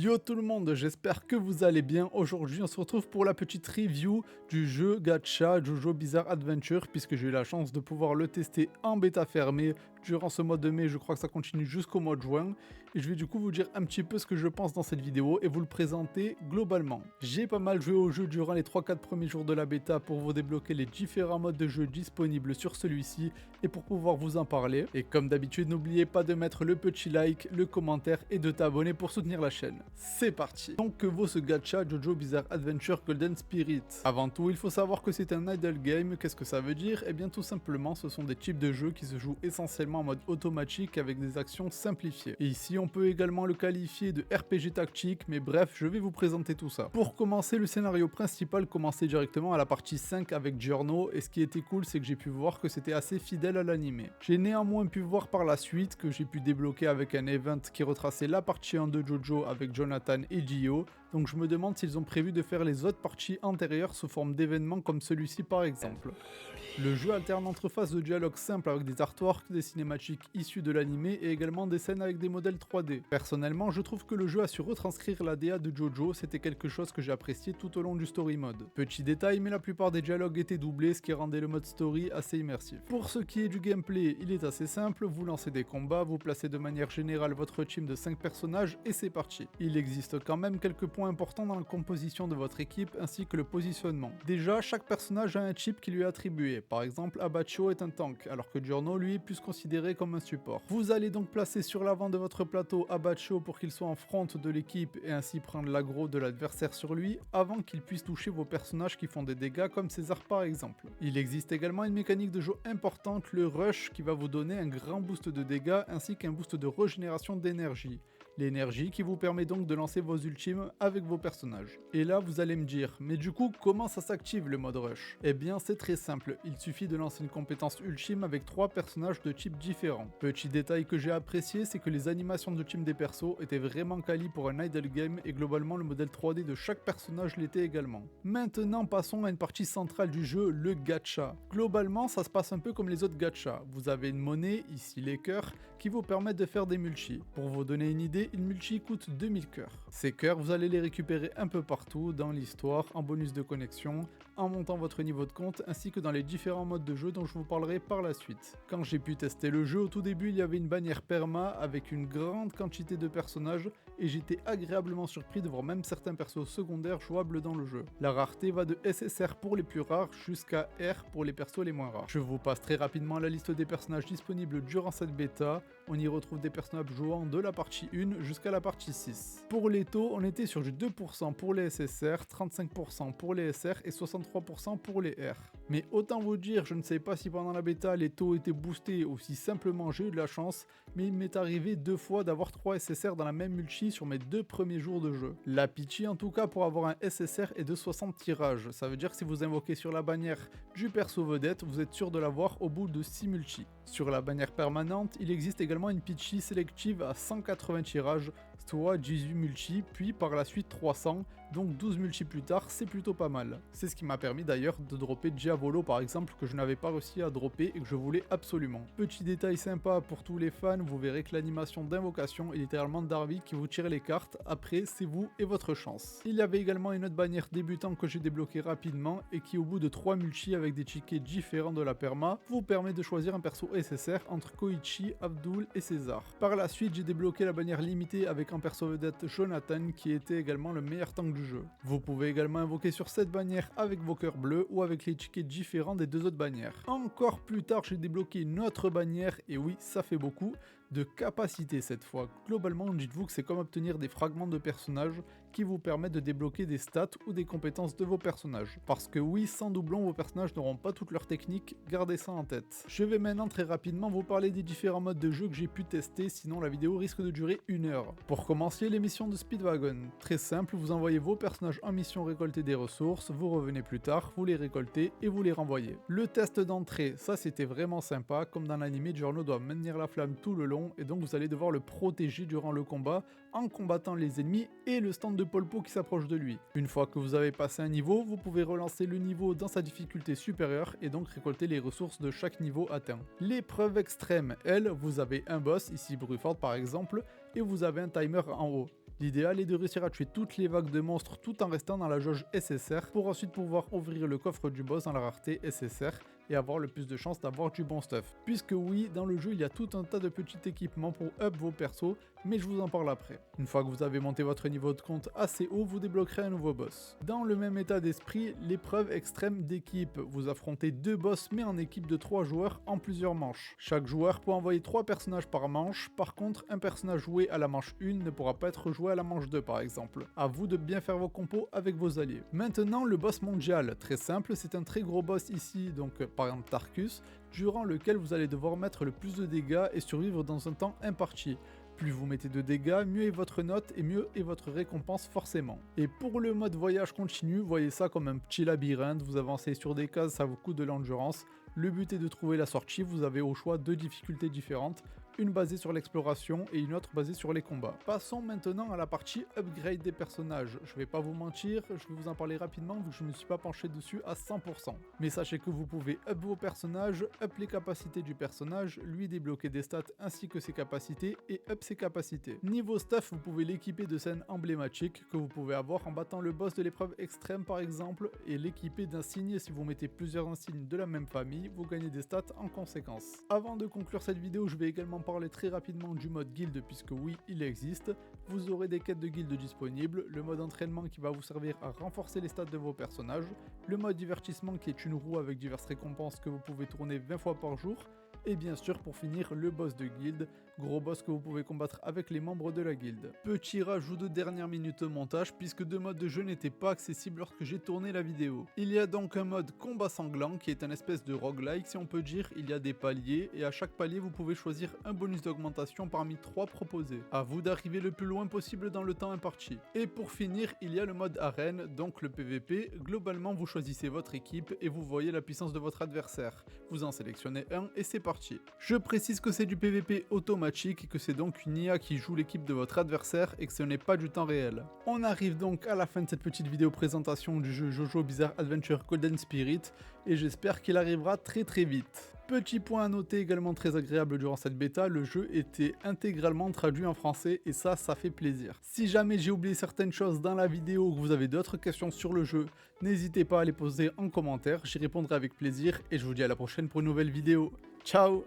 Yo tout le monde, j'espère que vous allez bien. Aujourd'hui on se retrouve pour la petite review du jeu gacha Jojo Bizarre Adventure, puisque j'ai eu la chance de pouvoir le tester en bêta fermée durant ce mois de mai. Je crois que ça continue jusqu'au mois de juin, et je vais du coup vous dire un petit peu ce que je pense dans cette vidéo et vous le présenter globalement. J'ai pas mal joué au jeu durant les 3-4 premiers jours de la bêta pour vous débloquer les différents modes de jeu disponibles sur celui-ci et pour pouvoir vous en parler. Et comme d'habitude, n'oubliez pas de mettre le petit like, le commentaire et de t'abonner pour soutenir la chaîne. C'est parti. Donc que vaut ce gacha Jojo Bizarre Adventure Golden Spirit? Avant tout, il faut savoir que c'est un idle game. Qu'est-ce que ça veut dire? Eh bien tout simplement, ce sont des types de jeux qui se jouent essentiellement en mode automatique avec des actions simplifiées. Et ici, on peut également le qualifier de RPG tactique, mais bref, je vais vous présenter tout ça. Pour commencer, le scénario principal commençait directement à la partie 5 avec Giorno, et ce qui était cool, c'est que j'ai pu voir que c'était assez fidèle à l'anime. J'ai néanmoins pu voir par la suite que j'ai pu débloquer avec un event qui retraçait la partie 1 de Jojo avec Jonathan et Gio, donc je me demande s'ils ont prévu de faire les autres parties antérieures sous forme d'événements comme celui-ci par exemple. Le jeu alterne entre phases de dialogue simples avec des artworks, des cinématiques issues de l'anime et également des scènes avec des modèles 3D. Personnellement, je trouve que le jeu a su retranscrire la DA de Jojo, c'était quelque chose que j'ai apprécié tout au long du story mode. Petit détail, mais la plupart des dialogues étaient doublés, ce qui rendait le mode story assez immersif. Pour ce qui est du gameplay, il est assez simple, vous lancez des combats, vous placez de manière générale votre team de 5 personnages et c'est parti. Il existe quand même quelques points importants dans la composition de votre équipe ainsi que le positionnement. Déjà, chaque personnage a un chip qui lui est attribué. Par exemple, Abacho est un tank, alors que Giorno lui est plus considéré comme un support. Vous allez donc placer sur l'avant de votre plateau Abacho pour qu'il soit en front de l'équipe et ainsi prendre l'aggro de l'adversaire sur lui avant qu'il puisse toucher vos personnages qui font des dégâts comme César par exemple. Il existe également une mécanique de jeu importante, le rush, qui va vous donner un grand boost de dégâts ainsi qu'un boost de régénération d'énergie. L'énergie qui vous permet donc de lancer vos ultimes avec vos personnages. Et là vous allez me dire, mais du coup comment ça s'active le mode rush? Eh bien c'est très simple, il suffit de lancer une compétence ultime avec 3 personnages de types différents. Petit détail que j'ai apprécié, c'est que les animations de team des persos étaient vraiment quali pour un idle game et globalement le modèle 3D de chaque personnage l'était également. Maintenant passons à une partie centrale du jeu, le gacha. Globalement ça se passe un peu comme les autres gachas. Vous avez une monnaie, ici les cœurs, qui vous permettent de faire des multis. Pour vous donner une idée, une multi coûte 2000 cœurs. Ces cœurs, vous allez les récupérer un peu partout dans l'histoire, en bonus de connexion, en montant votre niveau de compte, ainsi que dans les différents modes de jeu dont je vous parlerai par la suite. Quand j'ai pu tester le jeu, au tout début, il y avait une bannière perma avec une grande quantité de personnages, et j'étais agréablement surpris de voir même certains persos secondaires jouables dans le jeu. La rareté va de SSR pour les plus rares jusqu'à R pour les persos les moins rares. Je vous passe très rapidement la liste des personnages disponibles durant cette bêta. On y retrouve des personnages jouant de la partie 1 jusqu'à la partie 6. Pour les taux, on était sur du 2% pour les SSR, 35% pour les SR et 63% pour les R. Mais autant vous dire, je ne sais pas si pendant la bêta les taux étaient boostés ou si simplement j'ai eu de la chance, mais il m'est arrivé 2 fois d'avoir 3 SSR dans la même multi sur mes 2 premiers jours de jeu. La pitchy en tout cas pour avoir un SSR est de 60 tirages, ça veut dire que si vous invoquez sur la bannière du perso vedette, vous êtes sûr de l'avoir au bout de 6 multi. Sur la bannière permanente, il existe également une pitchy sélective à 180 tirages, soit 18 multi, puis par la suite 300, donc 12 multi plus tard, c'est plutôt pas mal. C'est ce qui m'a permis d'ailleurs de dropper Diavolo par exemple, que je n'avais pas réussi à dropper et que je voulais absolument. Petit détail sympa pour tous les fans, vous verrez que l'animation d'invocation est littéralement Darby qui vous tire les cartes, après c'est vous et votre chance. Il y avait également une autre bannière débutant que j'ai débloquée rapidement et qui au bout de 3 multi avec des tickets différents de la perma, vous permet de choisir un perso SSR entre Koichi, Abdul et César. Par la suite j'ai débloqué la bannière limitée avec un perso vedette Jonathan qui était également le meilleur tank du jeu. Vous pouvez également invoquer sur cette bannière avec vos cœurs bleus ou avec les tickets différents des 2 autres bannières. Encore plus tard j'ai débloqué une autre bannière et oui ça fait beaucoup, de capacité cette fois. Globalement dites-vous que c'est comme obtenir des fragments de personnages qui vous permettent de débloquer des stats ou des compétences de vos personnages. Parce que oui, sans doublon, vos personnages n'auront pas toutes leurs techniques, gardez ça en tête. Je vais maintenant très rapidement vous parler des différents modes de jeu que j'ai pu tester, sinon la vidéo risque de durer 1 heure. Pour commencer, les missions de Speedwagon. Très simple, vous envoyez vos personnages en mission récolter des ressources, vous revenez plus tard, vous les récoltez et vous les renvoyez. Le test d'entrée, ça c'était vraiment sympa, comme dans l'anime, Giorno doit maintenir la flamme tout le long et donc vous allez devoir le protéger durant le combat en combattant les ennemis et le stand de Polpo qui s'approche de lui. Une fois que vous avez passé un niveau, vous pouvez relancer le niveau dans sa difficulté supérieure et donc récolter les ressources de chaque niveau atteint. L'épreuve extrême, elle, vous avez un boss, ici Bruford par exemple, et vous avez un timer en haut. L'idéal est de réussir à tuer toutes les vagues de monstres tout en restant dans la jauge SSR pour ensuite pouvoir ouvrir le coffre du boss dans la rareté SSR et avoir le plus de chances d'avoir du bon stuff. Puisque oui, dans le jeu il y a tout un tas de petits équipements pour up vos persos, mais je vous en parle après. Une fois que vous avez monté votre niveau de compte assez haut, vous débloquerez un nouveau boss. Dans le même état d'esprit, l'épreuve extrême d'équipe. Vous affrontez 2 boss mais en équipe de 3 joueurs en plusieurs manches. Chaque joueur peut envoyer 3 personnages par manche, par contre un personnage joué à la manche 1 ne pourra pas être joué à la manche 2 par exemple. A vous de bien faire vos compos avec vos alliés. Maintenant le boss mondial, très simple, c'est un très gros boss ici, donc par exemple Tarkus, durant lequel vous allez devoir mettre le plus de dégâts et survivre dans un temps imparti. Plus vous mettez de dégâts, mieux est votre note et mieux est votre récompense forcément. Et pour le mode voyage continu, voyez ça comme un petit labyrinthe, vous avancez sur des cases, ça vous coûte de l'endurance. Le but est de trouver la sortie, vous avez au choix 2 difficultés différentes, une basée sur l'exploration et une autre basée sur les combats. Passons maintenant à la partie upgrade des personnages. Je vais pas vous mentir, je vais vous en parler rapidement vu que je ne me suis pas penché dessus à 100%. Mais sachez que vous pouvez up vos personnages, up les capacités du personnage, lui débloquer des stats ainsi que ses capacités et up ses capacités. Niveau stuff, vous pouvez l'équiper de scènes emblématiques que vous pouvez avoir en battant le boss de l'épreuve extrême par exemple et l'équiper d'insignes. Si vous mettez plusieurs insignes de la même famille, vous gagnez des stats en conséquence. Avant de conclure cette vidéo, je vais également parler très rapidement du mode guild puisque oui, il existe. Vous aurez des quêtes de guild disponibles, le mode entraînement qui va vous servir à renforcer les stats de vos personnages, le mode divertissement qui est une roue avec diverses récompenses que vous pouvez tourner 20 fois par jour, et bien sûr pour finir le boss de guilde, gros boss que vous pouvez combattre avec les membres de la guilde. Petit rajout de dernière minute au montage puisque 2 modes de jeu n'étaient pas accessibles lorsque j'ai tourné la vidéo. Il y a donc un mode combat sanglant qui est un espèce de roguelike si on peut dire, il y a des paliers et à chaque palier vous pouvez choisir un bonus d'augmentation parmi 3 proposés. A vous d'arriver le plus loin possible dans le temps imparti. Et pour finir, il y a le mode arène, donc le PVP, globalement vous choisissez votre équipe et vous voyez la puissance de votre adversaire. Vous en sélectionnez un et c'est parti. Je précise que c'est du PVP automatique et que c'est donc une IA qui joue l'équipe de votre adversaire et que ce n'est pas du temps réel. On arrive donc à la fin de cette petite vidéo présentation du jeu JoJo Bizarre Adventure Golden Spirit et j'espère qu'il arrivera très vite. Petit point à noter également très agréable durant cette bêta, le jeu était intégralement traduit en français et ça fait plaisir. Si jamais j'ai oublié certaines choses dans la vidéo ou que vous avez d'autres questions sur le jeu, n'hésitez pas à les poser en commentaire, j'y répondrai avec plaisir et je vous dis à la prochaine pour une nouvelle vidéo. Ciao!